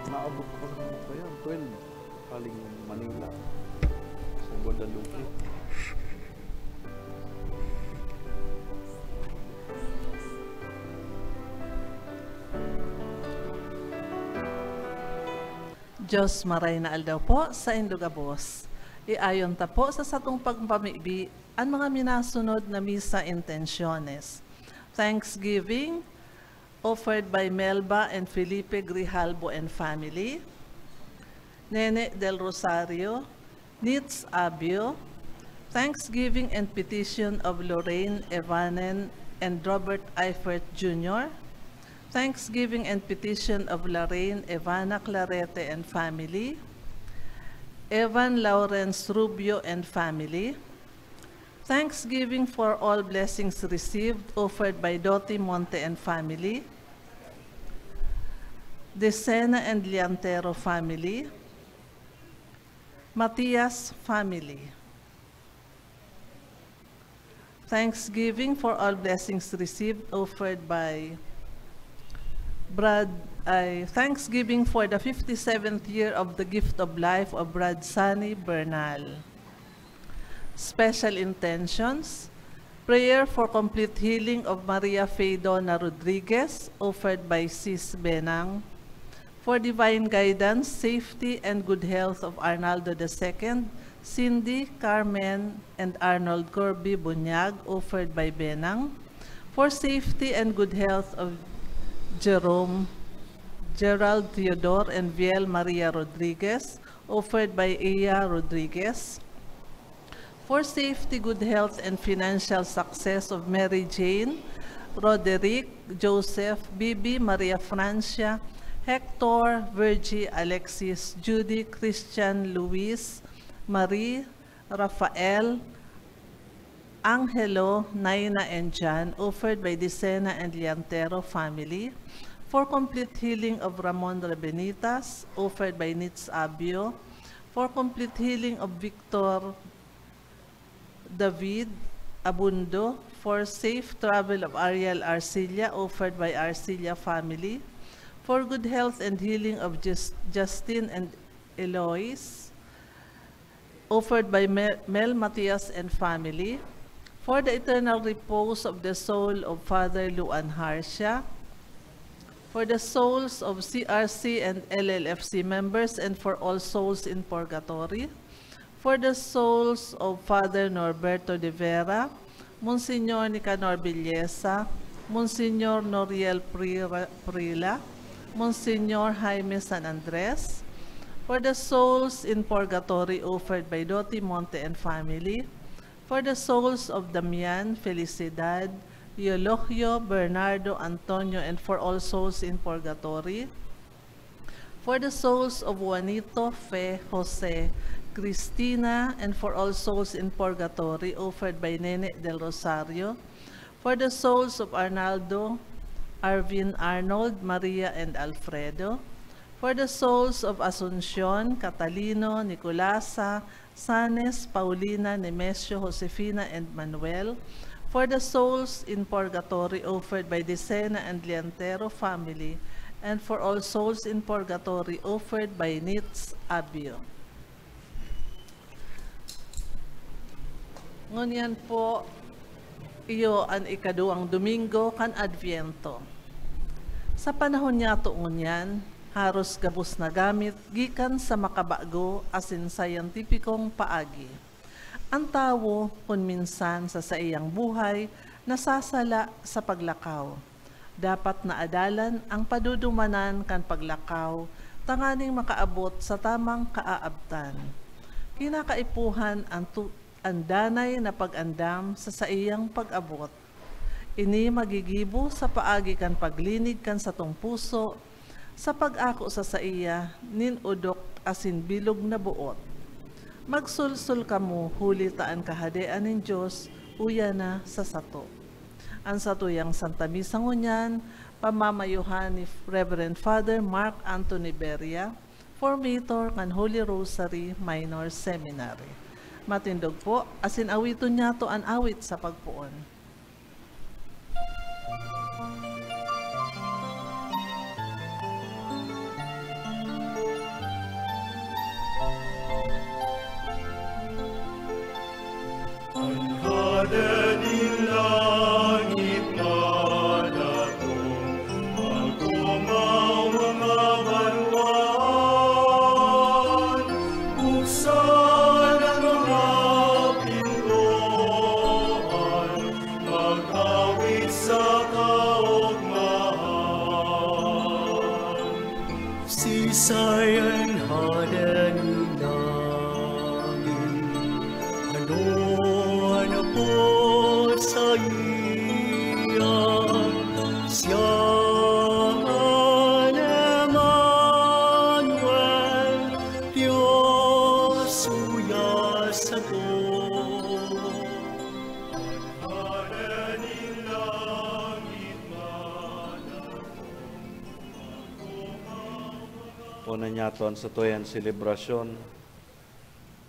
Naabot pa naman pa yan, 12. Kaling Manila. Sa Guadalupe. Diyos maray na aldaw po sa Indugabos. Iayon ta po sa satong pagpamibi ang mga minasunod na misa intenciones. Thanksgiving offered by Melba and Felipe Grijalbo and family, Nene del Rosario, Nitz Abio, Thanksgiving and petition of Lorraine Evanen and Robert Eifert Jr., Thanksgiving and petition of Lorraine Evana Clarete and family, Evan Lawrence Rubio and family, Thanksgiving for all blessings received offered by Doti Monte and family, Decena and Liantero family, Matias family. Thanksgiving for all blessings received offered by Thanksgiving for the 57th year of the gift of life of Brad Sunny Bernal. Special intentions, prayer for complete healing of Maria Faydona Rodriguez, offered by Sis Benang, for divine guidance, safety, and good health of Arnaldo II, Cindy, Carmen, and Arnold Corby Bunyag, offered by Benang, for safety and good health of Jerome, Gerald Theodore, and Viel Maria Rodriguez, offered by Ea Rodriguez, for safety, good health, and financial success of Mary Jane, Roderick, Joseph, Bibi, Maria Francia, Hector, Virgie, Alexis, Judy, Christian, Luis, Marie, Rafael, Angelo, Naina, and John, offered by Decena and Liantero family, for complete healing of Ramon Rebenitas, offered by Nitz Abio, for complete healing of Victor David Abundo, for safe travel of Ariel Arcilla, offered by Arcilla family, for good health and healing of Justin and Eloise, offered by Mel Matias and family, for the eternal repose of the soul of Father Luan Harsha, for the souls of CRC and LLFC members and for all souls in purgatory, for the souls of Father Norberto de Vera, Monsignor Nicanor Villesa, Monsignor Noriel Prila, Monsignor Jaime San Andres, for the souls in purgatory offered by Doti Monte and family, for the souls of Damian, Felicidad, Eulogio, Bernardo, Antonio, and for all souls in purgatory, for the souls of Juanito, Fe, Jose, Cristina, and for all souls in purgatory offered by Nene del Rosario, for the souls of Arnaldo, Arvin, Arnold, Maria, and Alfredo, for the souls of Asuncion, Catalino, Nicolasa, Sanes, Paulina, Nemesio, Josefina, and Manuel, for the souls in purgatory offered by Decena and Liantero family, and for all souls in purgatory offered by Nitz Abio. Ngunyan po, iyo ang ikaduang Domingo kan Adviento. Sa panahon niya to ngunyan, haros gabos na gamit gikan sa makabago asin scientificong paagi. Ang tawo kung minsan sa iyang buhay nasasala sa paglakaw. Dapat na adalan ang padudumanan kan paglakaw tanganing makaabot sa tamang kaaabtan. Kinakaipuhan ang danay na pag-andam sa iyang pag-abot. Ini magigibo sa paagi kan paglinig kan sa tong puso, sa pag-ako sa iya, ninudok asin bilog na buot. Magsulsul kamo, huli taan kahadean ng Diyos, uya na sa sato. Ang satuyang Santa Misa ngunyan, pamamayuhan ni Reverend Father Mark Anthony Beria, formator ng Holy Rosary Minor Seminary. Matindog po, asin awiton niya to an awit sa pagpuon. Hada din langit na datong, magumaw mga banwan, buksan ang mga pintuan, mag-awit sa kaugmahan. Sisayan hada ni langit, ano po sa iya, siya Emmanuel, Diyos uya sa to. Hada ni langit Una niya ton sa toyan selebrasyon.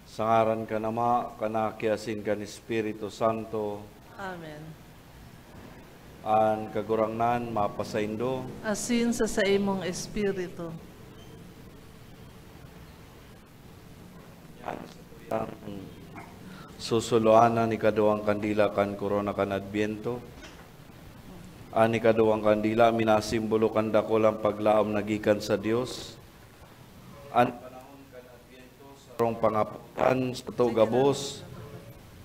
Sangaran ka nama, kanakiasin ka ni Espiritu Santo, Amen. an kagurangnan, mapasaindo, Asin sa imong espiritu. ang susuluanan ni kaduang kandila kan korona kan Adbiento. Ani kaduang kandila, minasimbolo kan dakulang paglaom nagikan sa Dios. An panahon kan Adbiento sa rong pangapuan sa to gabos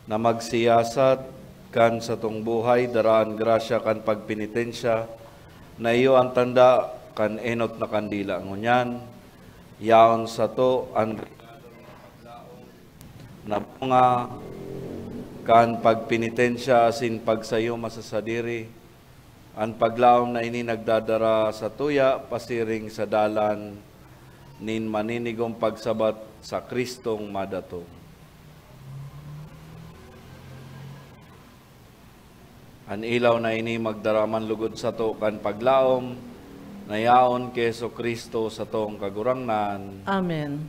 na magsiyasat kan sa tong buhay, daraan grasya kan pagpenitensya, na iyo ang tanda kan enot na kandila. Ngunyan, yaon sa to ang na bunga kan pagpenitensya asin pagsayo masasadiri, ang paglaom na ini nagdadara sa tuya, pasiring sa dalan, nin maninigong pagsabat sa Kristong madato. An ilaw na ini magdaraman lugod sa to kan paglaom, nayaon keso Kristo sa tong kagurangnan. Amen.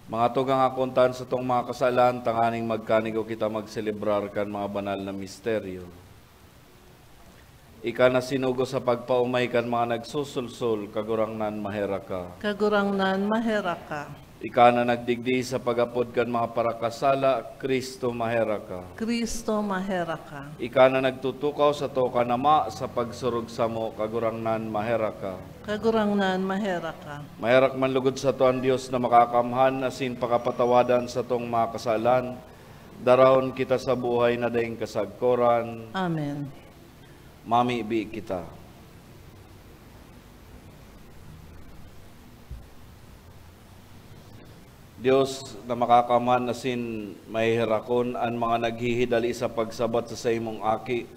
Mga tugang akuntan sa tong mga kasalan, tanganing magkanigo kita magselebrar kan mga banal na misteryo. Ika na sinugo sa pagpaumay kan mga nagsusulsul, kagurangnan mahera ka. Kagurangnan mahera ka. Ika na nagdigdi sa pagapod kan mga parakasala, Kristo mahera ka. Kristo mahera ka. Ika na nagtutukaw sa to kanama sa pagsurog sa mo, kagurangnan mahera ka. Kagurangnan mahera ka. Maherak man lugod sa to ang Diyos na makakamhan, asin pakapatawadan sa tong mga kasalan, darahon kita sa buhay na daing kasagkoran. Amen. Mami bi kita. Diyos na makakaman asin may hirakon ang mga naghihidali sa pagsabat sa imong aki.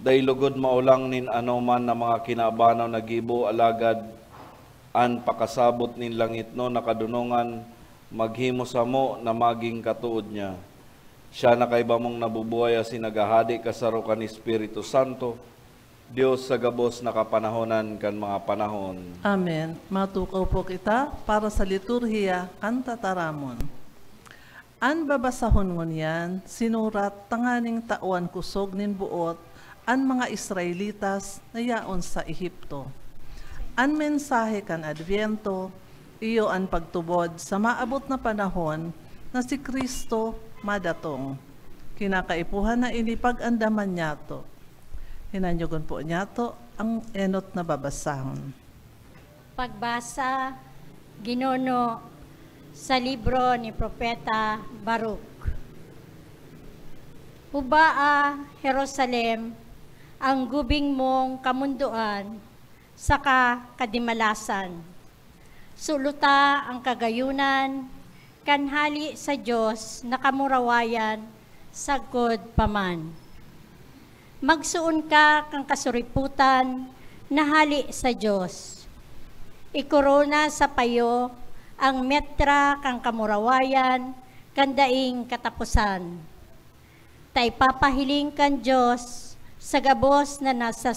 Day lugod maulang nin anoman na mga kinabanaw nagibo alagad an pakasabot nin langit no nakadunungan maghimo sa mo na maging katuod niya. Siya na kay bamong nabubuhay asin nagahadi kasaro kan Espiritu Santo, Diyos sa gabos na kapanahonan kan mga panahon. Amen. Matukaw po kita para sa liturhiya kan tataramon. An babasahon ngunyan, sinurat tanganing tauan kusog nin buot an mga Israelitas na yaon sa Ehipto. An mensahe kan Adviento, iyo an pagtubod sa maabot na panahon na si Kristo madatong. Kinakaipuhan na inipag-andaman niya to. Hinanyogon po niya to ang enot na babasahon. Pagbasa, Ginuno, sa libro ni Propeta Baruch. Hubaa, Jerusalem, ang gubing mong kamunduan, saka kadimalasan. Suluta ang kagayunan, kanhali sa Diyos na kamurawayan, sagkod paman. Magsuon ka kang kasuriputan, nahali sa Diyos. Ikorona sa payo, ang metra kang kamurawayan, kandaing katapusan. Tay papahiling kan Diyos, sa gabos na nasa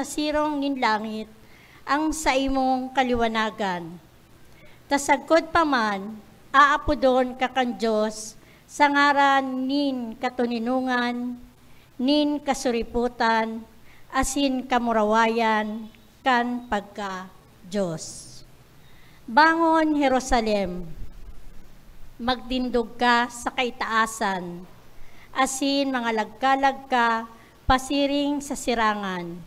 sirong nin langit, ang sa imong kaliwanagan. Tasagkod paman, aapudon ka kan Diyos, sa ngaran nin katuninungan, nin kasuriputan, asin kamurawayan, kan pagka Diyos. Bangon, Jerusalem, magtindog ka sa kaitaasan, asin mga lagkalag ka, pasiring sa sirangan.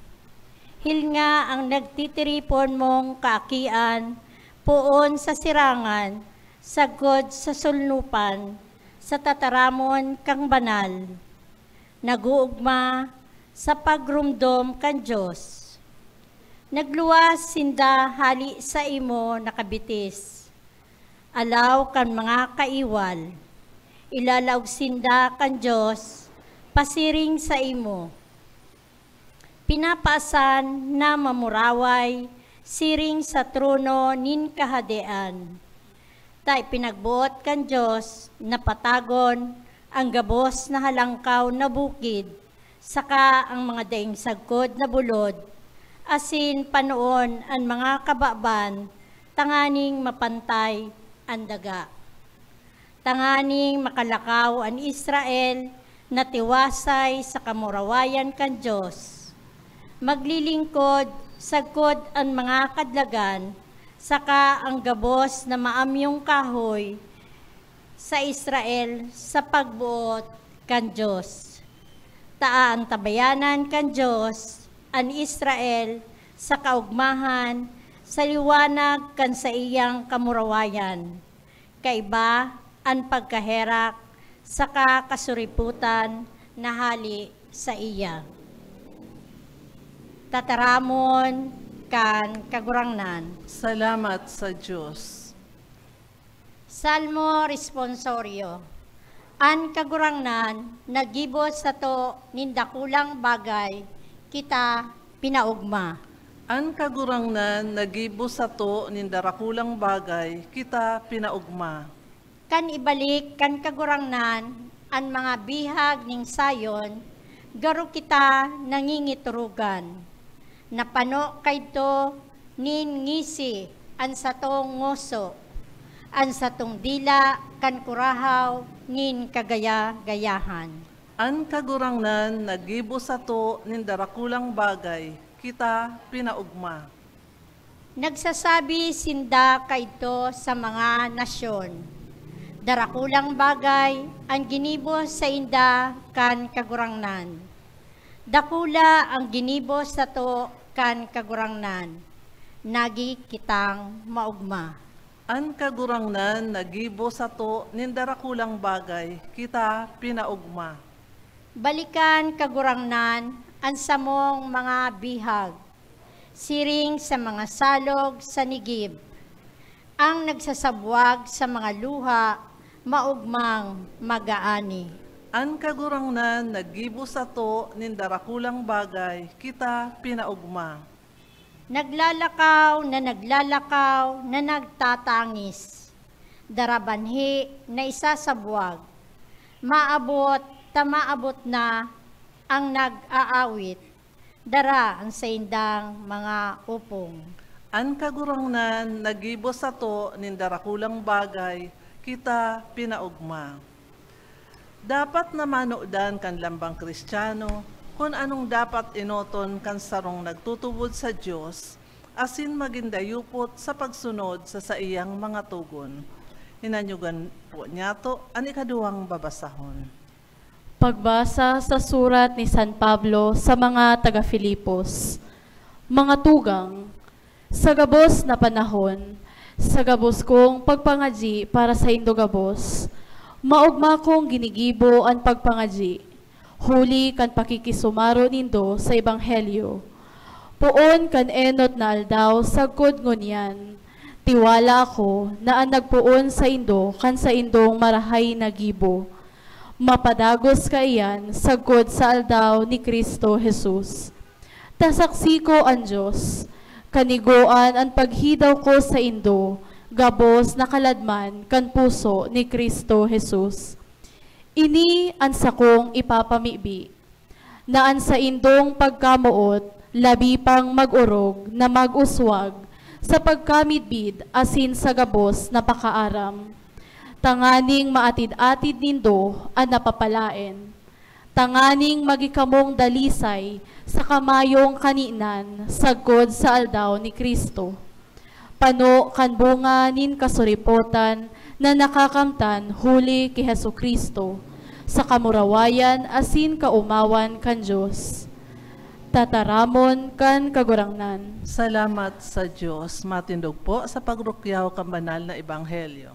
Hilnga ang nagtitiripon mong kaakian, puon sa sirangan, sagod sa sulnupan, sa tataramon kang banal. Naguugma sa pagrumdom kan Diyos. Nagluwas sinda hali sa imo nakabitis. Alaw kan mga kaiwal. Ilalaw sinda kan Diyos, pasiring sa imo. Pinapaasan na mamuraway, siring sa trono nin kahadean. Ta pinagbuot kan Diyos, napatagon ang gabos na halangkaw na bukid, saka ang mga daing sagkod na bulod, asin panoon ang mga kababan, tanganing mapantay ang daga. Tanganing makalakaw ang Israel, na tiwasay sa kamurawayan kan Diyos. Maglilingkod, sagkod ang mga kadlagan, saka ang gabos na maamyong kahoy sa Israel sa pagbuot kan Diyos. Taa ang tabayanan kan Diyos, an Israel sa kaugmahan, sa liwanag kan sa iyang kamurawayan. Kaiba ang pagkaherak, saka kasuriputan na hali sa iya. Tataramon kan kagurangnan. Salamat sa Diyos. Salmo responsorio. An kagurangnan, nagibot sa to nindakulang bagay, kita pinaugma. An kagurangnan nagibo sa to nin darakulang bagay, kita pinaugma. Kan ibalik kan kagurangnan, an mga bihag ning sayon, garo kita nangingiturugan. Napano kayto nin ngisi, an satong ngoso, an satong dila, kan kurahaw, nin kagaya-gayahan. An kagurangnan nagibo sa to nin darakulang bagay, kita pinaugma. Nagsasabi sinda kayto sa mga nasyon, darakulang bagay ang ginibo sa inda kan kagurangnan. Dakula ang ginibo sa to kan kagurangnan, nagi kitang maugma. An kagurangnan nagibo sa to nin darakulang bagay, kita pinaugma. Balikan kagurangnan ang samong mga bihag, siring sa mga salog sa nigib, ang nagsasabwag sa mga luha, maugmang magaani. An kagurangnan nagibo sa to nin darakulang bagay, kita pinaugma. Naglalakaw na nagtatangis, darabanhi na isasabwag, maabot na ang nag-aawit, dara ang sa indang mga upong. An kagurangnan nagibo sa to nin darakulang bagay, kita pinaugma. Dapat na manudan kan lambang Kristiyano, kung anong dapat inoton kan sarong nagtutubod sa Diyos, asin magindayupot sa pagsunod sa iyang mga tugon. Hinanyugan po niya to, an ikaduhang babasahon. Pagbasa sa surat ni San Pablo sa mga taga-Filipos. Mga tugang, sa gabos na panahon, sa gabos kong pagpangadyi para sa indo gabos, maugma kong ginigibo ang pagpangadyi, huli kan pakikisumaro nindo sa Ebanghelyo. Puon kan enot na aldaw sagkod ngunyan, tiwala ako na ang nagpuon sa indo kan sa indong marahay na gibo. Mapadagos ka iyan sagkod sa aldaw ni Kristo Jesus. Tasaksi ko ang Diyos, kaniguan ang paghidaw ko sa indo, gabos na kaladman kan puso ni Kristo Jesus. Ini ang sakong ipapamibi, na ang sa indong pagkamuot, labi pang mag-urog na mag-uswag, sa pagkamidbid asin sa gabos na pakaaram. tanganing maatid-atid nindo ang napapalain. Tanganing magikamong dalisay sa kamayong kaninan sagkod sa aldaw ni Kristo. Pano kan bunga nin kasuripotan na nakakamtan huli kay Hesu Kristo sa kamurawayan asin kaumawan kan Diyos. Tataramon kan kagurangnan. Salamat sa Diyos. Matindog po sa pagrukyaw kan banal na ebanghelyo.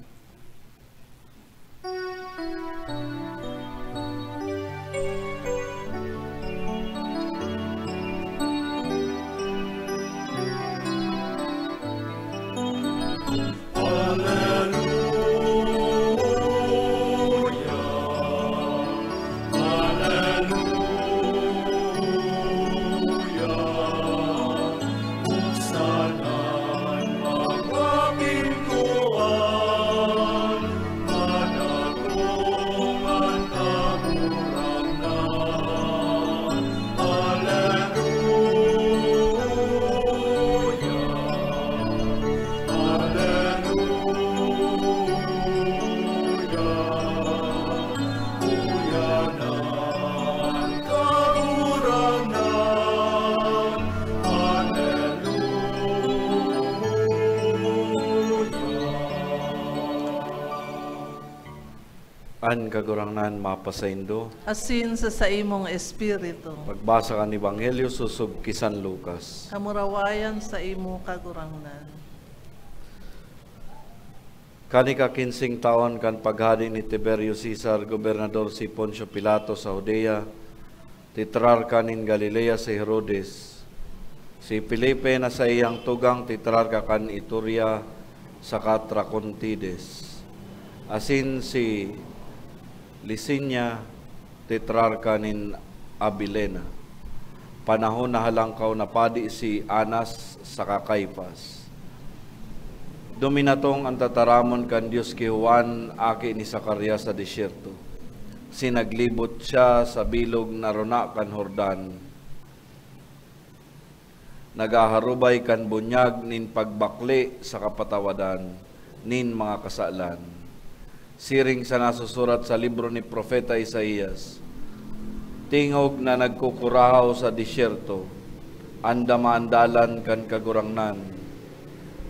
An kagurangnan mapasaindo. Asin sa imong espiritu. Pagbasa kan Ebanghelyo susub kisan Lucas. Kamurawayan sa imo kagurangnan. Kani ka 15 taon kan paghari ni Tiberio Caesar, gobernador si Poncio Pilato sa Judea, titrarka nin Galilea si Herodes. Si Felipe na sa iyang tugang titrarka kan Ituria sa Tracontides. Asin si Lisinya titrarka nin Abilena. Panahon na halangkaw na padi si Anas sa Caiphas. Dominatong ang tataramon kan Diyos ki Juan aki ni Zacarias sa disyerto. Sinaglibot siya sa bilog na rona kan Jordan. Nagaharubay kan bunyag nin pagbakli sa kapatawadan nin mga kasalan. Siring sa nasusurat sa libro ni Propeta Isaías, tingog na nagkukurahaw sa disyerto, andamandalan kan kagurangnan,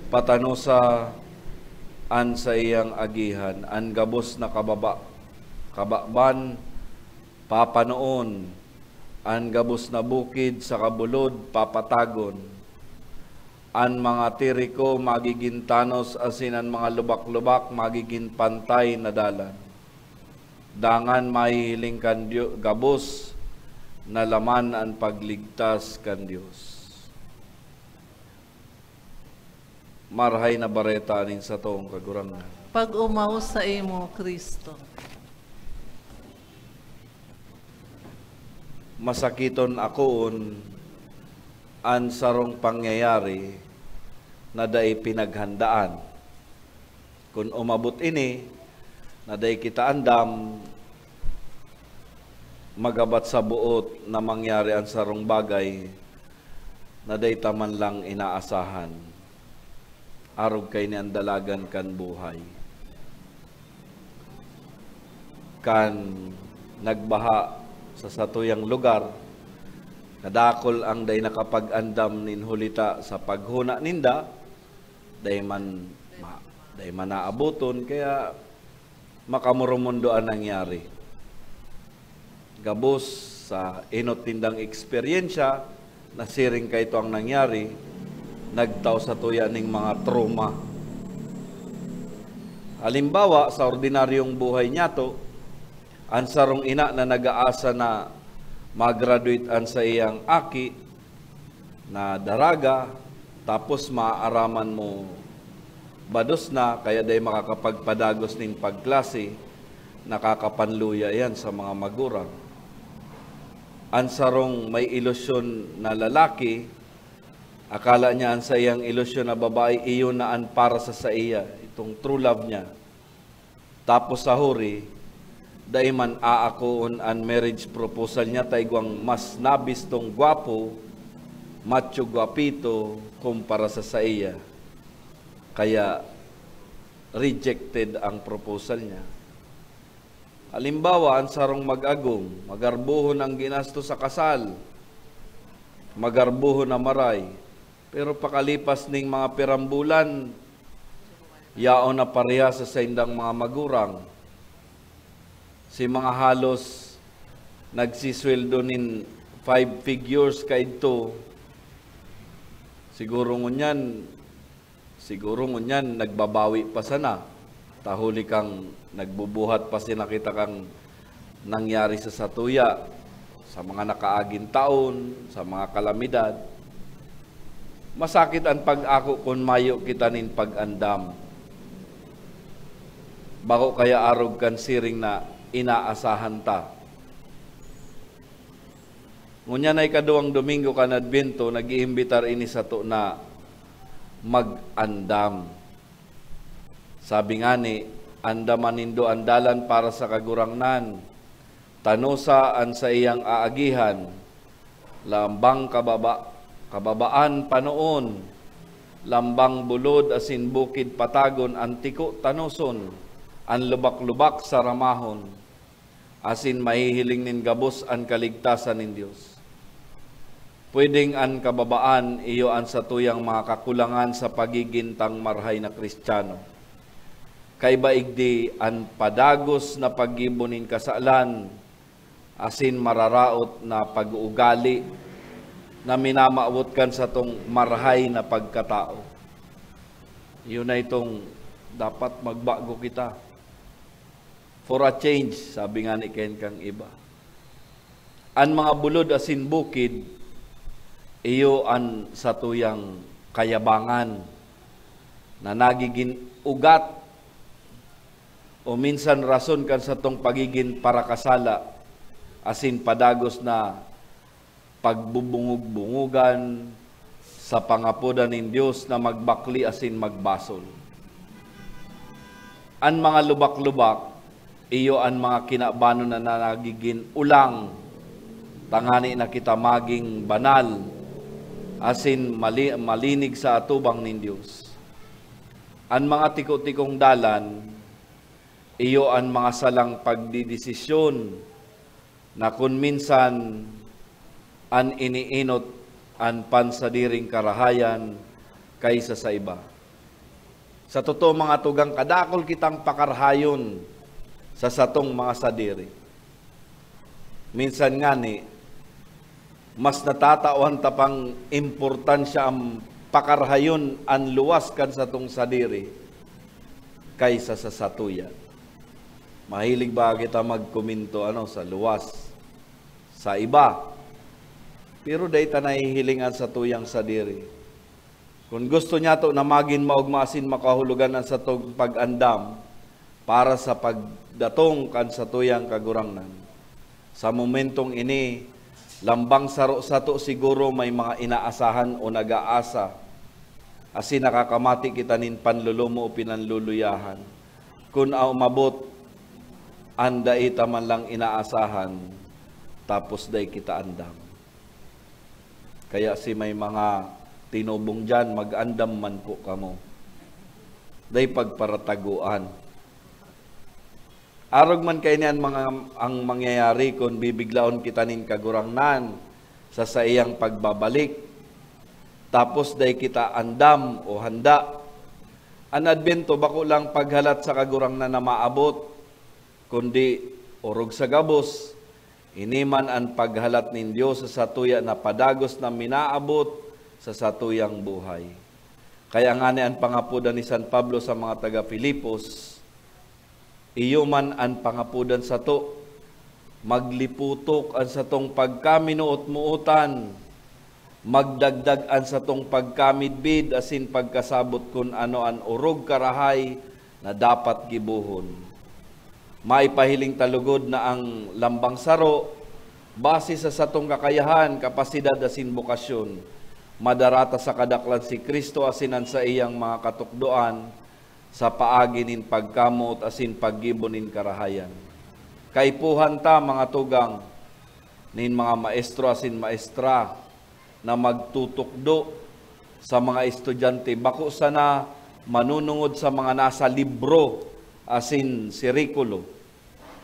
patanusa an sa iyang agihan, an gabos na kabakban, papanoon, an gabos na bukid sa kabulod, papatagon, an mga tiriko magiging tanos asin an mga lubak-lubak magiging pantay na dalan. Dangan mahihiling kan gabos na laman ang pagligtas kan Dios. Marhay na bareta anin sa toong kagurangan. Pag-umaw sa imo, Kristo. Masakiton akoon an sarong pangyayari na day pinaghandaan. Kung umabot ini, na day kita andam, magabat sa buot na mangyari ang sarong bagay, na day taman lang inaasahan. Arog kay ni andalagan kan buhay. Kan nagbaha sa satuyang lugar, kadakol ang day nakapag-andam nin hulita sa paghuna ninda, day man naabuton, kaya makamurumundo ang nangyari. Gabos sa inot tindang eksperyensya, nasiring ka ito ang nangyari, nagtaw sa tuya ning mga trauma. Halimbawa, sa ordinaryong buhay niya to, ang sarong ina na nag-aasa na mag-graduate an sa iyang aki na daraga, tapos maaaraman mo bados na, kaya day makakapagpadagos ning pagklase, nakakapanluya yan sa mga magurang. Ang sarong may ilusyon na lalaki, akala niya ang sa iyang ilusyon na babae, iyon na an para sa iya, itong true love niya. Tapos sa huri, daiman aakoon ang marriage proposal niya, taigwang mas nabis tong gwapo, macho gwapito, kumpara sa iya. Kaya rejected ang proposal niya. Halimbawa, ang sarong mag-agom, magarbuhon ang ginasto sa kasal, magarbuhon na maray, pero pakalipas ning mga pirambulan, yaon na pareha sa saindang mga magurang. Si mga halos nagsisweldo nin 5 figures kaidto, siguro ngunyan nagbabawi pa sana. Tahuli kang nagbubuhat pa sinakita kang nangyari sa satuya, sa mga nakaaging taon, sa mga kalamidad. Masakit ang pag-ako kung mayo kita nin pag-andam. Bako kaya arog kan siring na inaasahan ta. Ngunya na ikaduang Domingo kan Adbento, nag-iimbitar ini sa to na mag-andam. Sabi nga ni, andaman nindo andalan para sa kagurangnan, tanusa an sa iyang aagihan, lambang kababaan panoon, lambang bulod asin bukid patagon, antiko tanuson, an lubak-lubak sa ramahon, asin mahihiling nin gabos an kaligtasan nin Dios. Pwedeng an kababaan iyo an sa tuyang mga kakulangan sa pagigintang marhay na Kristiyano. Kay baigdi an padagos na paggibonin kasalan, asin mararaot na pag-uugali na minamaawot kan sa tong marhay na pagkatao. Yun na itong dapat magbago kita. For a change, sabi nga ni Ken kang iba. An mga bulod asin bukid, iyo an sa tuyang kayabangan na nagiging ugat o minsan rason kan sa tong pagiging parakasala, asin padagos na pagbubungug-bungugan sa pangapudan ng Diyos na magbakli asin magbasol. An mga lubak-lubak, iyo an mga kinabano na nagiging ulang, tangani na kita maging banal, asin malinig sa atubang ng Diyos. An mga tiko-tikong dalan, iyo ang mga salang pagdidesisyon na kung minsan an iniinot an pansadiring karahayan kaysa sa iba. Sa totoo mga tugang, kadakol kitang pakarhayon sa satong mga sadiri. Minsan nga ni, mas natatawan tapang importansya ang pakarhayon an luwas kan satong sadiri kaysa sa satuya. Mahilig ba kita magkomento sa luwas, sa iba? Pero dahi ta nahihilingan sa tuyang sadiri. Kung gusto niya to na maging maugmasin makahulugan ang sa pag-andam para sa pagdatong kan sa tuyang kagurangnan. Sa momentong ini, lambang saro sa to siguro may mga inaasahan o nag-aasa. Asin nakakamati kita nin panlulumo o pinanluluyahan. Kung umabot, anda ita man lang inaasahan, tapos day kita andam. Kaya si may mga tinubong dyan, mag-andam man po kamo. Day pagparataguan. Arog man kayo niyan ang mangyayari kung bibiglaon kita nin kagurangnan sa iyang pagbabalik. Tapos day kita andam o handa. An Adbento bako lang paghalat sa kagurangnan na maabot, kundi orog sa gabos, iniman ang paghalat nin Diyos sa satuya na padagos na minaabot sa satuyang buhay. Kaya nga ni ang pangapudan ni San Pablo sa mga taga-Filipos, iyo man ang pangapudan sa to, magliputok ang satong pagkaminuot-muutan, magdagdag ang satong pagkamidbid, asin pagkasabot kun ano ang orog karahay na dapat gibuhon. Maipahiling talugod na ang lambang saro, base sa satong kakayahan, kapasidad asin bukasyon, madarata sa kadaklan si Kristo asinan sa iyang mga katukdoan, sa paagi nin pagkamot asin paggibonin karahayan. Kaipuhan ta mga tugang, nin mga maestro asin maestra, na magtutukdo sa mga estudyante, bako sana manunungod sa mga nasa libro asin sirikulo,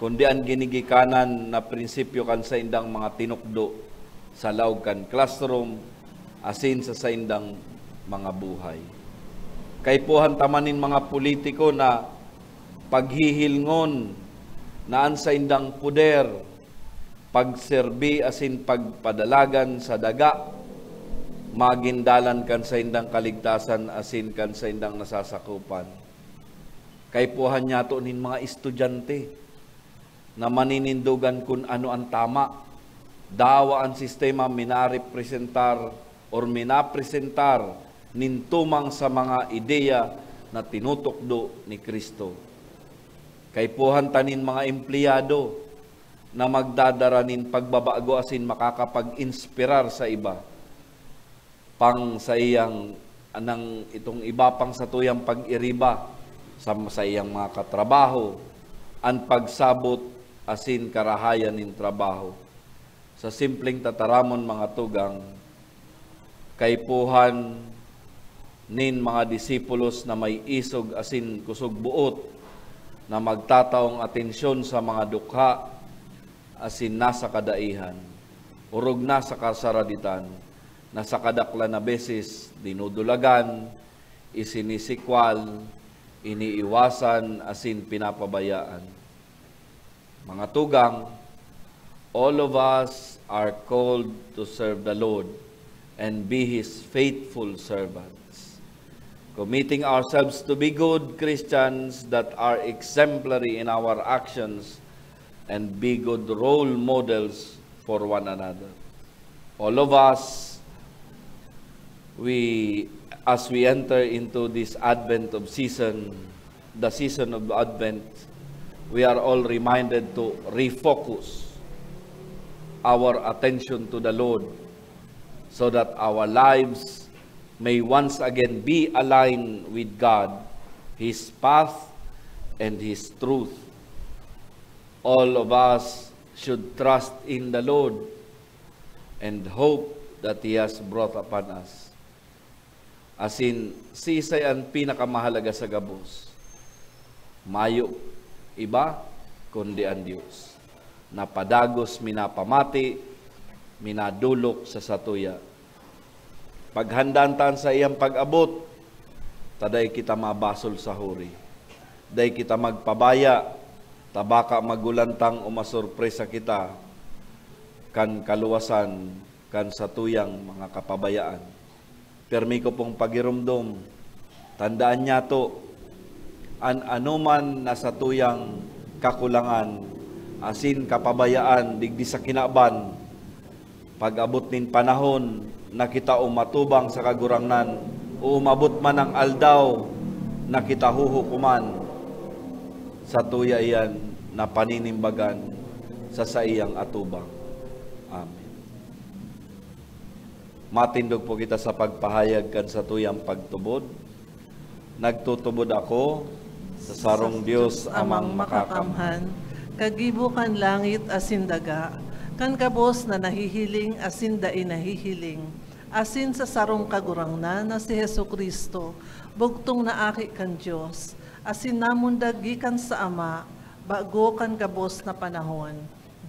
kundi ang ginigikanan na prinsipyo kan sa indang mga tinukdo sa laog kan classroom asin sa indang mga buhay. Kay puhan tamanin mga politiko na paghihilngon naan sa indang puder, pagserbi asin pagpadalagan sa daga, magindalan kan sa indang kaligtasan asin kan sa indang nasasakupan. Kay puhan niya to nin mga estudyante na maninindugan kung ano ang tama, dawa ang sistema minarepresentar or minapresentar nintumang sa mga ideya na tinutukdo ni Kristo. Kay puhan tanin mga empleyado na magdadaranin pagbabago asin makakapag-inspirar sa iba pang sa iyang anang itong iba pang sa tuyang pag-iriba sa iyang mga katrabaho, ang pagsabot asin karahayan nin trabaho. Sa simpleng tataramon mga tugang, kay puhan nin mga disipulos na may isog asin kusog buot na magtataong atensyon sa mga dukha asin nasa kadaihan, urog na sa kasaraditan, na sa kadakla na beses dinudulagan, isinisikwal, iniiwasan asin pinapabayaan. Mga tugang, all of us are called to serve the Lord and be His faithful servants, committing ourselves to be good Christians that are exemplary in our actions and be good role models for one another. All of us, as we enter into this Advent of season, the season of Advent, we are all reminded to refocus our attention to the Lord so that our lives may once again be aligned with God, His path, and His truth. All of us should trust in the Lord and hope that He has brought upon us. Asin, sisay ang pinakamahalaga sa gabos. Mayo iba, kundi ang Diyos. Napadagos, minapamati, minadulok sa satuya. Paghandaan tan sa iyang pag-abot, taday kita mabasol sa huri. Day kita magpabaya, tabaka magulantang o masurpresa kita, kan kaluwasan, kan satuyang mga kapabayaan. Permi ko pong pagirumdom, tandaan niya to, anuman na satuyang kakulangan, asin kapabayaan, digdi sa kinaban, pag-abot nin panahon, na kita umatubang sa kagurangnan, o umabot man ang aldaw, na kita huhukuman, sa tuya iyan na paninimbagan sa saiyang atubang. Amen. Matindog po kita sa pagpahayag kan sa tuyang pagtubod. Nagtutubod ako sa sarong Dios amang makakamhan, kagibukan langit asin daga, kan kabos na nahihiling asin dai nahihiling, asin sa sarong kagurangnan na si Hesu Kristo, bugtong na aki kan Diyos, asin namundag gikan sa Ama, bago kan kabos na panahon.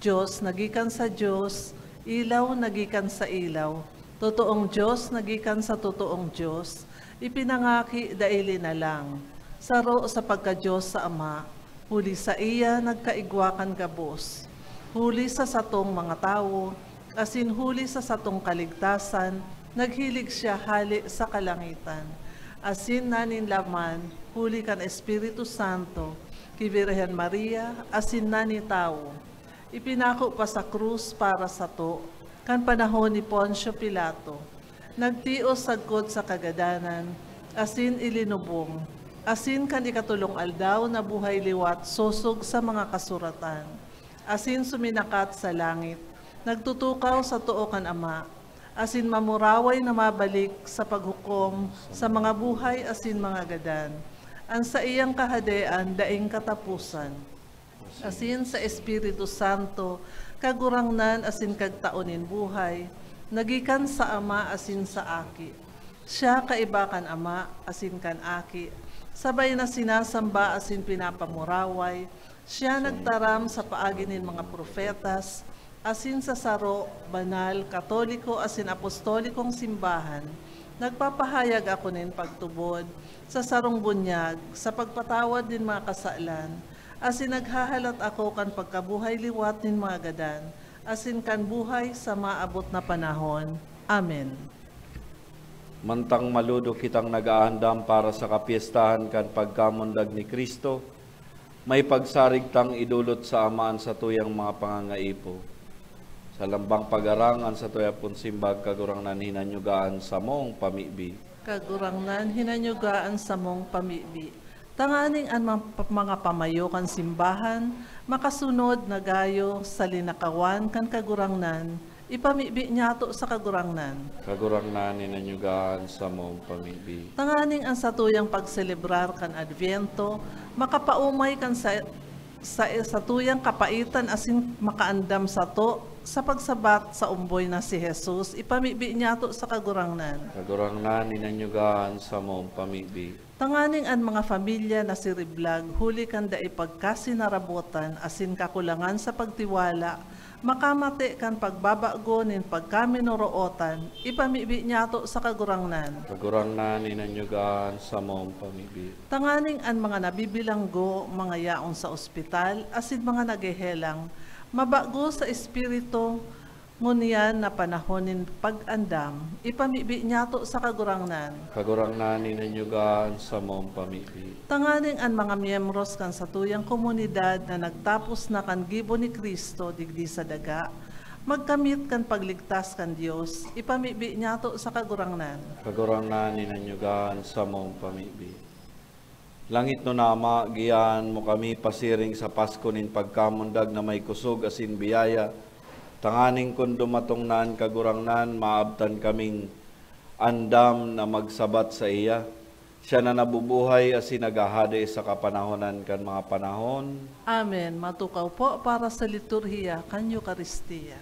Diyos nagikan sa Diyos, ilaw nagikan sa ilaw, totoong Diyos nagikan sa totoong Diyos, ipinangaki daili na lang, saro sa pagka-Diyos sa Ama, huli sa iya nagkaigwakan kabos, huli sa satong mga tao, asin huli sa satong kaligtasan, naghilig siya hali sa kalangitan. Asin nanin laman, huli kan Espiritu Santo, ki Birhen Maria, asin nani tao. Ipinako pa sa krus para sa to, kan panahon ni Poncio Pilato. Nagtios sagkod sa kagadanan, asin ilinubong, asin kan ikatulong aldaw na buhay liwat susog sa mga kasuratan. Asin suminakat sa langit, nagtutukaw sa tuo kan Ama, asin mamuraway na mabalik sa paghukom sa mga buhay asin mga gadan. Ang sa iyang kahadean daing katapusan. Asin sa Espiritu Santo, kagurangnan asin kagtaonin buhay, nagikan sa Ama asin sa Aki. Siya kaibakan Ama asin kan Aki, sabay na sinasamba asin pinapamuraway, siya nagtaram sa paagi nin mga profetas, asin sa saro, banal, katoliko, asin apostolikong simbahan, nagpapahayag ako nin pagtubod, sa sarong bunyag, sa pagpatawad din mga kasalan, asin naghahalat ako kan pagkabuhay liwat nin mga gadan, asin kan buhay sa maabot na panahon. Amen. Mantang maludo kitang nagaandam para sa kapiestahan kan pagkamundag ni Kristo, may pagsarig tang idulot sa amaan sa tuyang mga pangangaipo. Sa lambang pag-arangan sa tuyapon simbag kagurangnan hinanyugaan sa mong pamibi. Kagurangnan hinanyugaan sa mong pamibi. Tanganing ang mga pamayo kan simbahan, makasunod na gayo sa linakawan kan kagurangnan, ipamibi niya to sa kagurangnan. Kagurangnan hinanyugaan sa mong pamibi. Tanganing ang satuyang pagselebrar kan Adviento, makapaumay kan sa tuyang kapaitan asin makaandam sa to, sa pagsabat sa umboy na si Jesus, ipamibi niya to sa kagurangnan. Kagurangnan hinanyugaan sa mong pamibi. Tanganing ang mga pamilya na siriblag, huli kanda ipagkasinarabotan, asin kakulangan sa pagtiwala, makamate kan pagbabago nin pagkaminorootan, ipamibi niya to sa kagurangnan. Kagurangnan hinanyugaan sa mong pamibi. Tanganing ang mga nabibilanggo, mga yaon sa ospital, asin mga nagehelang, mabago sa espiritu, ngunyan na panahonin pag-andam, ipamibi niya to sa kagurangnan. Kagurangnan hinanyugaan sa mong pamibi. Tanganing ang mga miyembros kan sa tuyang komunidad na nagtapos na kan gibo ni Kristo digdi sa daga, magkamit kan pagligtas kan Dios, ipamibi niya to sa kagurangnan. Kagurangnan hinanyugaan sa mong pamibi. Langit no nama, giyan mo kami pasiring sa Pasko nin pagkamundag na may kusog asin biyaya, tanganing kung dumatong naan kagurangnan, maabtan kaming andam na magsabat sa iya. Siya na nabubuhay asin nagahade sa kapanahonan kan mga panahon. Amen. Matukaw po para sa liturhiya kan Eucharistia.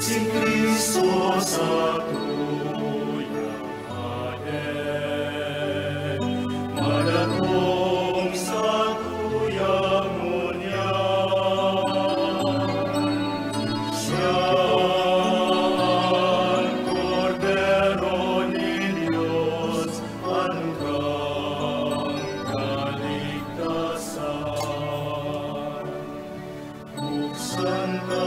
Si Cristo sa tuyang haden, madatong sa tuyang ngunyan. Siya ang Kordero ni Diyos, anugrang kaligtasan. Buksan ka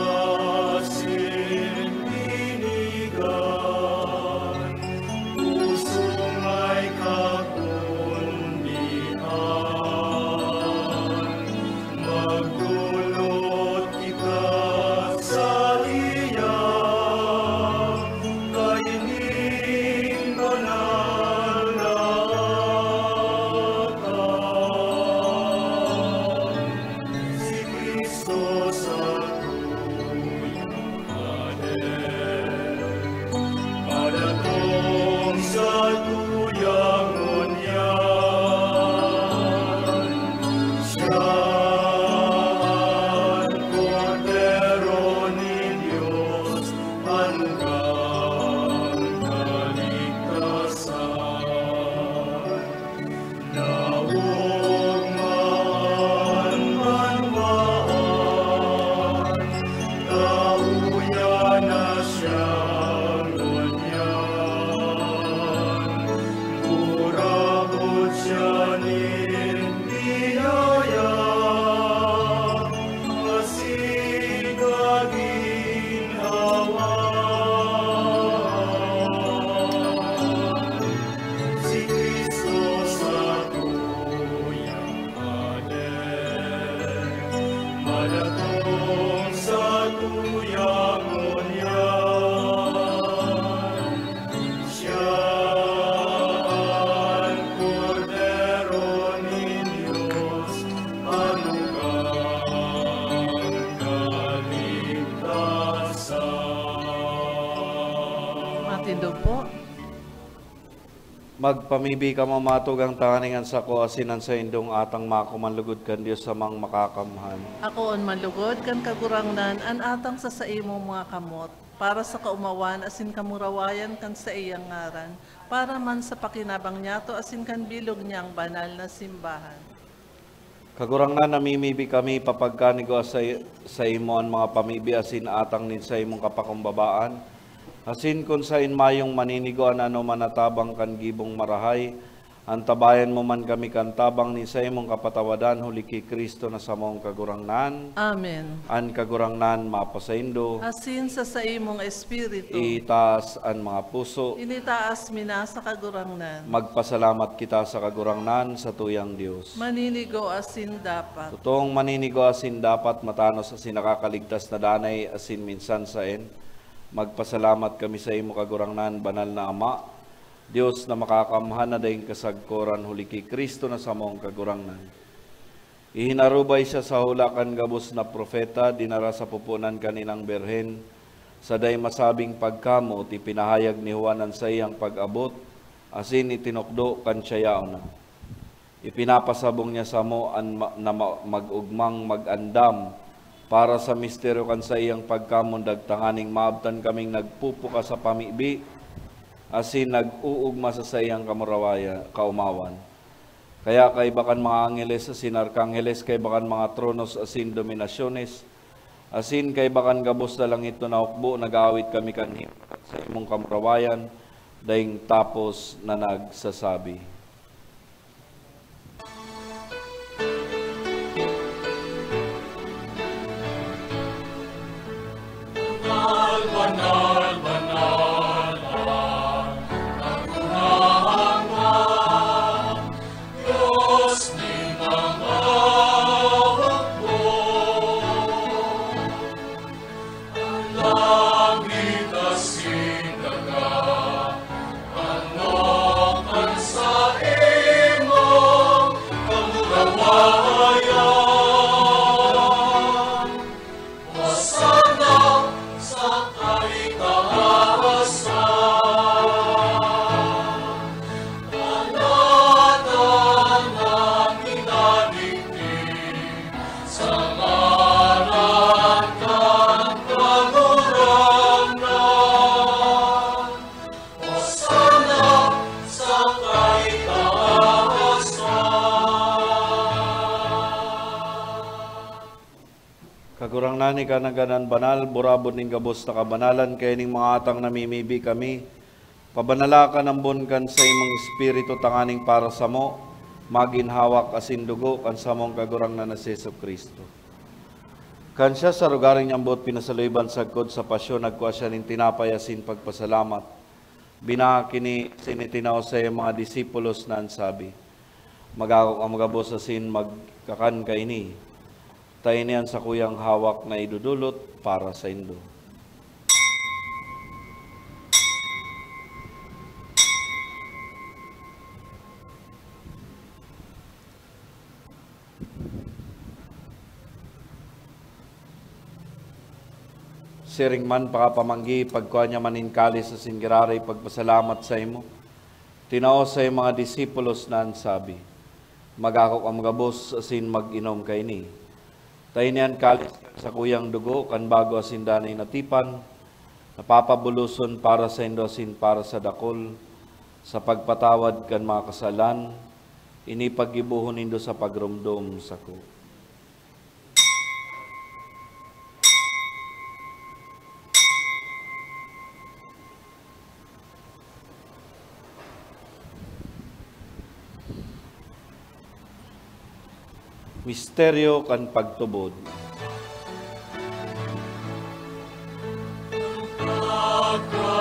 Magpamibi ka mamatog ang tanganingan sa ko asinan sa indong atang makumanlugod kan Dios sa mang makakamhan. Ako on manlugod kan kagurangnan an atang sa imo mga kamot para sa kaumawan asin kamurawayan kan sa iyang ngaran para man sa pakinabang niyato asin kan bilog niyang banal na simbahan. Kagurangnan namimibi kami papagkanigo sa imo ang mga pamibi asin atang nin sa imong kapakumbabaan. Asin kun sa mayong maninigoan ano manatabang kan gibong marahay, antabayan mo man kami kan tabang ni sa imong kapatawadan huli ki Kristo na sa mong kagurangnan. Amen. An kagurangnan mapasaindo, Asin sa imong espiritu, itaas an mga puso, initaas mina sa kagurangnan. magpasalamat kita sa kagurangnan sa tuyang Dios. Maninigo asin dapat. Totoong maninigo asin dapat matanos asin nakakaligtas na danay asin minsan saen. Magpasalamat kami sa imo kagurangnan, banal na Ama, Dios na makakamhan na dahing kasagkoran huli ki Kristo na sa mong kagurangnan. Ihinarubay siya sa hulakan gabos na propeta, dinara sa pupunan kaninang berhen, sa day masabing pagkamo, ti pinahayag ni Juanan sa iyang pag-abot, asin itinukdo kan siya na. Ipinapasabong niya sa mo na mag-ugmang mag-andam, para sa misteryo kan sa iyang pagkamundag tanganing maabtan kaming nagpupuka sa pamibi, asin nag-uugma sa iyang kamurawaya, kaumawan. Kaya kay bakan mga angeles asin arkangheles, kay bakan mga tronos asin dominasyones, asin kay bakan gabos na lang ito na hukbo, nag-aawit kami kanhim sa imong kamurawayan, dahing tapos na nagsasabi. Banal, banal, nagunahanga, Diyos ni mga hukbo. Ang langit asin dagat, ano man sa imong kamurawayan. Hosana sa kaitaasan, panatan ang inaligtig, sa ngalan ng kagurangnan. Hosana sa kaitaasan. Kagurangnan ni kanaganan banal, burabot ning gabos na kabanalan, kaya ning mga atang namimibi kami, pabanalakan ang bunkan sa imong espiritu tanganing para sa mo, maginhawak asin dugo kan sa mong kagurangnan na si Jesu Kristo. Kan siya sa rugaring niyang buot pinasaluyban sagkod sa pasyon, nagkuha siya ning tinapay asin pagpasalamat. Binakini sinitinaw sa iyang mga disipulos na ansabi, magakok ang magabos asin magkakan kaini. Tayo niyan sa kuyang hawak na idudulot para sa indo. Siring man pakapamanggi, pagkuha niya maninkali sa singiraray, pagpasalamat sa imo. Tinao sa mga disipulos na ansabi, magakok ang gabos asin mag-inom kay ni. Tayo niyan kalis sa kuyang dugo, kan bago asin danay natipan, napapabuluson para sa indo asin para sa dakol, sa pagpatawad kan mga kasalan, inipagibuhon indo sa pagrumdom sa ko. Misteryo kan pagtubod.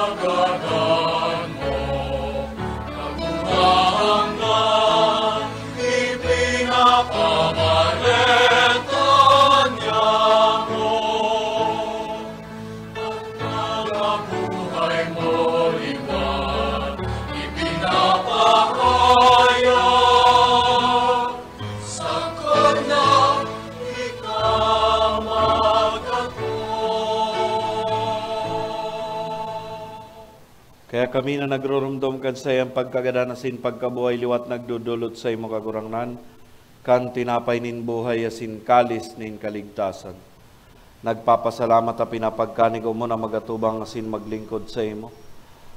Pagkagadan mo, kagunahanggan, ipinapamaretan niya mo. At nagabuhay mo liwan, ipinapahayag, sa kanya ikaw Kaya kami na nagrurumdum kan sa iyang pagkaganasin pagkabuhay liwat nagdudulot sa imo kagurangnan, kan tinapay nin buhay asin kalis nin kaligtasan. Nagpapasalamat at pinapagkanig mo na magatubang asin maglingkod sa imo.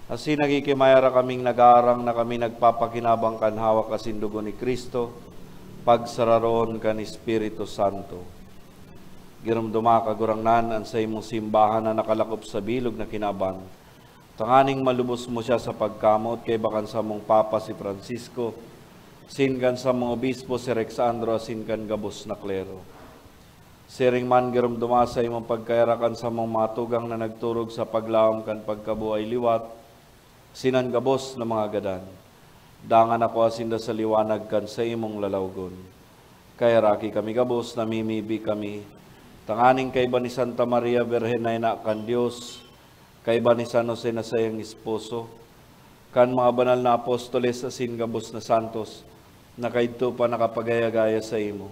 Asin nagikimayara kaming nag-aarang na kami nagpapakinabang kan hawak asin dugo ni Kristo, pagsararoon kan Espiritu Santo. Girumduma kagurangnan an sa imong simbahan na nakalakop sa bilog na kinaban. Tanganing malubos mo siya sa pagkamot kay bakan sa mong Papa si Francisco, sinkan sa mong obispo si Rexandro, sinkan gabos na klero. Siring man girumduma sa imong pagkairakan sa mong matugang na nagturog sa paglawom kan pagkabuhay liwat, sinan gabos na mga gadan. Dangan ako asinda sa liwanag kan sa imong lalawgon. Kaya raki kami gabos, namimibi kami. Tanganing kay ba ni Santa Maria Virgen na ina kan Diyos, kay ba ni San Jose na sayang esposo, kan mga banal na apostoles asin gabos na santos, na kaidto pa nakapagaya-gaya sa imo.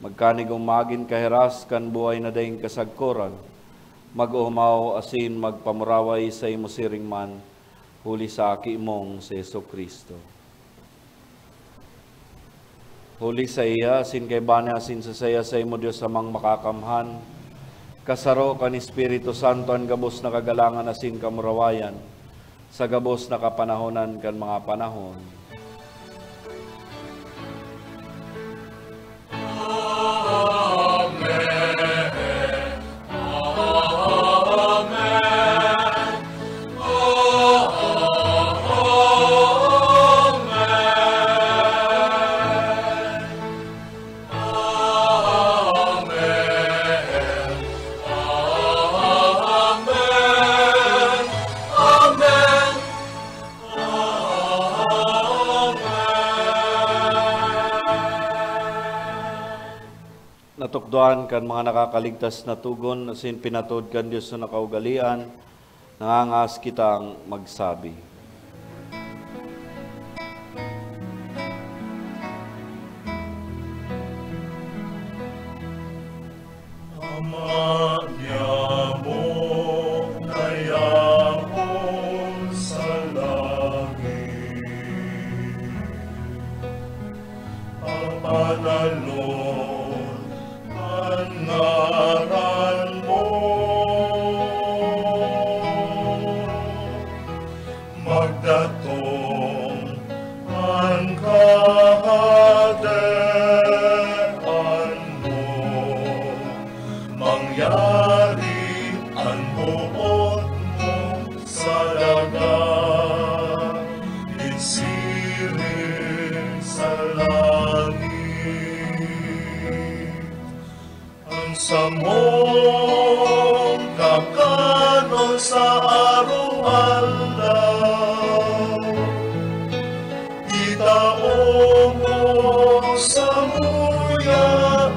Magkanigong magin kaheras kan buhay na daing kasagkoran, mag-umaw asin magpamuraway sa imo siring man, huli sa aki mong si Yeso Kristo. Huli sa iya, asin kay bani asin sa saya sa imo Diyos amang makakamhan, kasaro kan Espiritu Santo ang gabos na kagalangan asin kamurawayan, sa gabos na kapanahonan kan mga panahon. Natukdoan kan mga nakakaligtas na tugon, asin pinatod kan Diyos na nakaugalian, nangangas kitang magsabi. Ama niya mo nayapon sa langit, ang panalon ngaran mo, magdatong ang kaharian mo, mangyari ang buot mo sa dagat, isirin sa langit. Sa mong kakanon sa araw-araw, itaon mo sa muya-muya,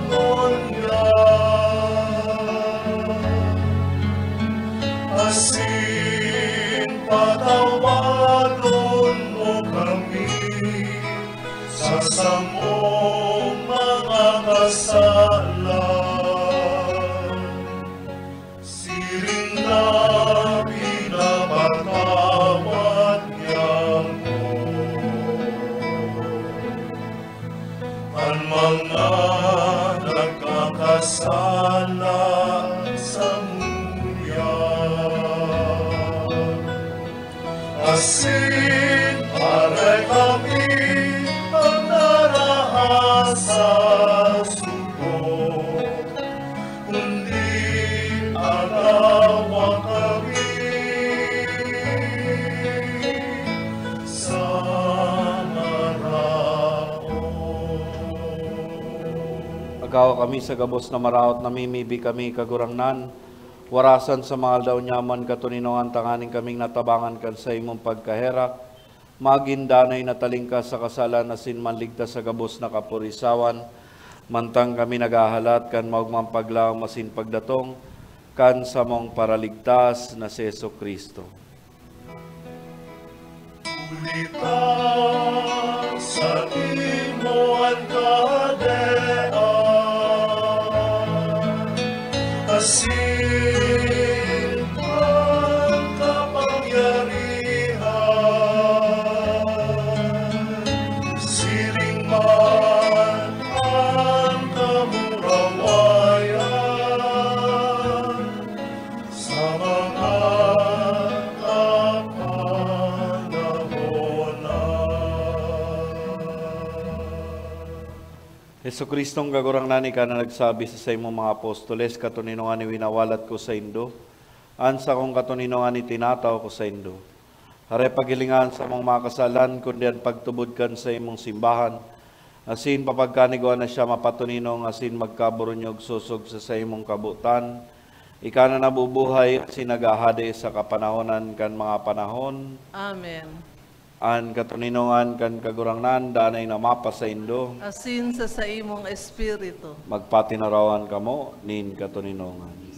asin patawanon mo kami sa samong mga kasala. Pinapatawad niya mo ang mga nagkakasala sa muya, asin para kami ang narahasa suko, kundi agawa kami sa maraon. Agawa kami sa gabos na maraot, namimibi kami kagurangnan, warasan sa mga daw nyaman katuninongan, tanganing kaming natabangan kan sa imong pagkahera, magindanay na talingkas sa kasalan asin manligtas sa gabos na kapurisawan, mantang kami nagahalat kan maugmang paglaw masin pagdatong, kan sa mong paraligtas na si Yeso Kristo. Ulita sa imo ang kadean, asin ang kapangyarihan Heso Kristong gagurang nani ka na nagsabi sa imong mga apostoles, katuninungan ni winawalat ko sa Indo, ansa kong katuninungan ni tinataw ko sa Indo. Hare pagilingan sa mga kasalan, kundi ang pagtubod sa imong simbahan, asin papagkaniguan na siya mapatuninong, asin magkaburunyog susog sa imong kabutan, ika na nabubuhay, asin nagahadi sa kapanahonan kan mga panahon, Amen. an katuninungan kan kagurangnan, danay na mapa sa Indo, Asin sa imong espiritu. magpatinarawan kamo, nin katuninungan.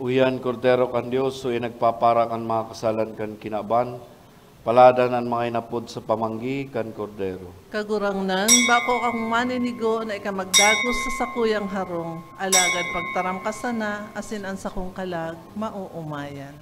Uyan kordero kan Dios, so nagpapara kan mga kasalan kan kinaban, paladan ang mga inapod sa pamanggi kan kordero. Kagurangnan, bako kang maninigo na ikamagdagos sa sakuyang harong, alagad pagtaram ka sana, asin ang sakong kalag, mauumayan.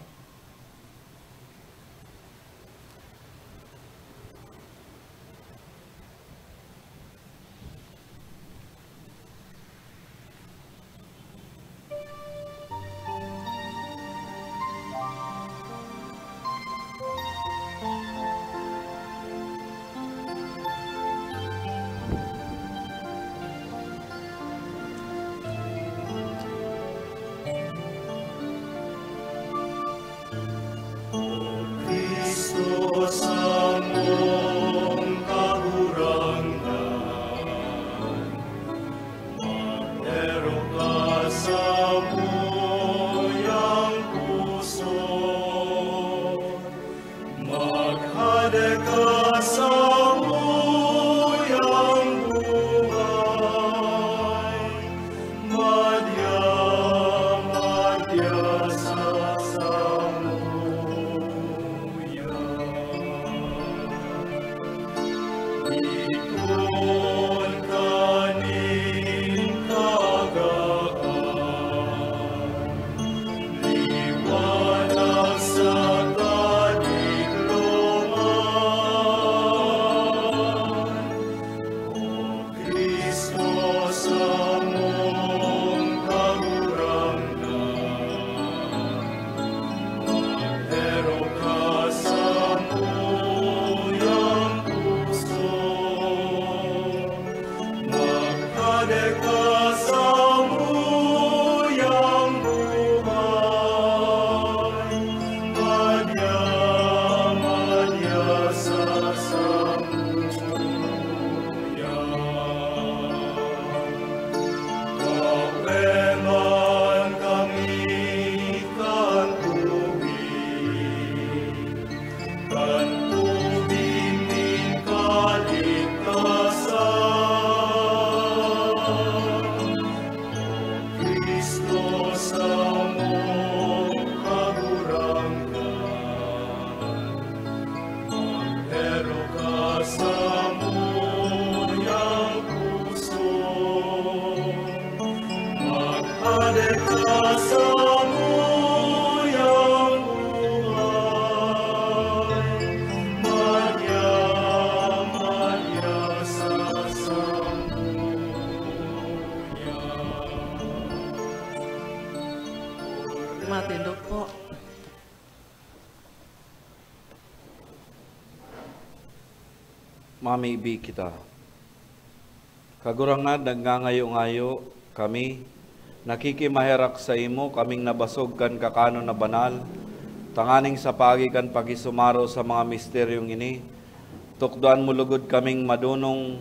mamibi kita. Kagurangan nagngangayo-ngayo kami, nakikimaherak sa imo, kaming nabasog kan kakano na banal, tanganing sa pagi kan pagisumaro sa mga misteryong ini, tukduan mo lugod kaming madunong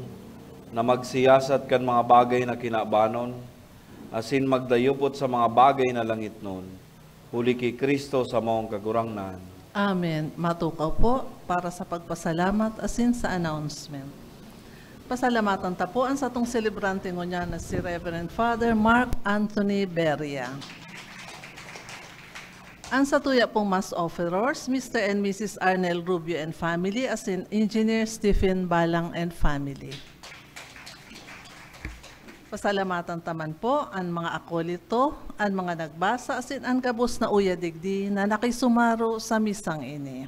na magsiyasat kan mga bagay na kinabanon, asin magdayupot sa mga bagay na langit nun. Huli kay Kristo sa maong kagurangnan. Amen. Matukaw po para sa pagpasalamat asin sa announcement. Pasalamatan tapuan sa atong celebrante ngunya na si Reverend Father Mark Anthony Beria. Ang sa tuya pong mass offerers, Mr. and Mrs. Arnel Rubio and family, as in Engineer Stephen Balang and family. Pasalamatan taman po ang mga akolito, ang mga nagbasa, as in ang kabus na uya digdi na nakisumaro sa misang ini.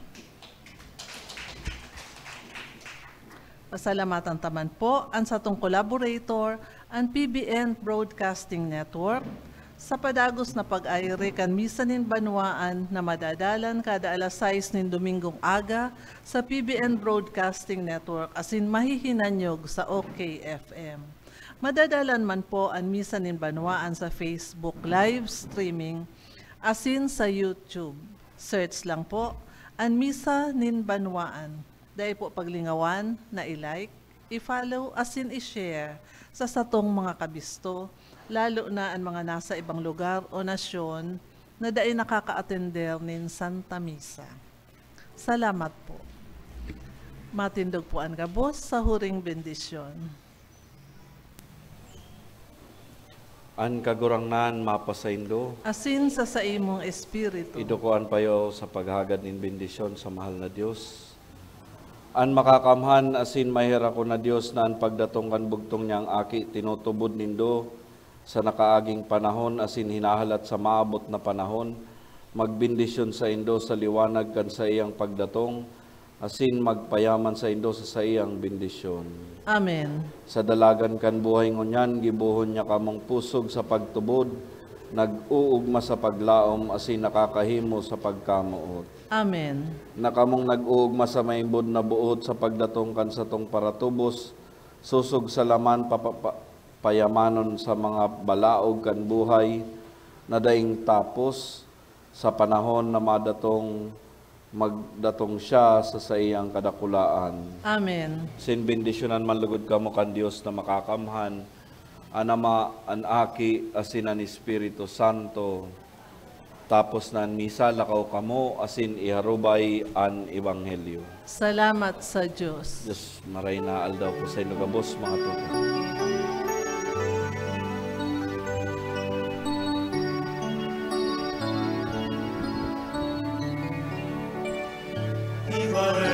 Pasalamatan taman po ang sa tong collaborator, ang PBN Broadcasting Network, sa padagos na pag-ayri kan misa nin banwaan na madadalan kada alas 6 nin Domingong aga sa PBN Broadcasting Network asin mahihinanyog sa OKFM. Madadalan man po ang misa nin banwaan sa Facebook live streaming asin sa YouTube. Search lang po ang misa nin banwaan. Dahil po paglingawan na i-like, i-follow, asin i-share sa satong mga kabisto, lalo na ang mga nasa ibang lugar o nasyon na dahil nakaka-attender nin Santa Misa. Salamat po. Matindog po ang gabos sa huring bendisyon. An kagurangnan mapasaindo, Asin sa imong espiritu. idukuan payo sa paghagad nin bendisyon sa mahal na Dios. An makakamhan asin mahira ko na Dios na an pagdatong kan bugtong niyang aki tinutubod nindo sa nakaaging panahon asin hinahalat sa maabot na panahon, magbindisyon sa indo sa liwanag kan sa iyang pagdatong, asin magpayaman sa indo sa iyang bindisyon. Amen. Sa dalagan kan buhay ngunyan, gibuhon niya kamong pusog sa pagtubod, nag-uugma sa paglaom, asin nakakahimo sa pagkamuot. Amen. Nakamong nag-uugma sa maimbod na buot sa pagdatong kan sa tong paratubos, susog sa laman payamanon sa mga balaog kan buhay, na daing tapos sa panahon na magdatong siya sa iyang kadakulaan. Amen. Sin bendisyonan man lugod kamo kan Dios na makakamhan, anama an aki asin an Espiritu Santo, tapos na misa lakaw kamo asin iharubay an ebanghelyo. Salamat sa Diyos. Diyos maray na aldaw po sa inyo gabos mga tuto. Ibaray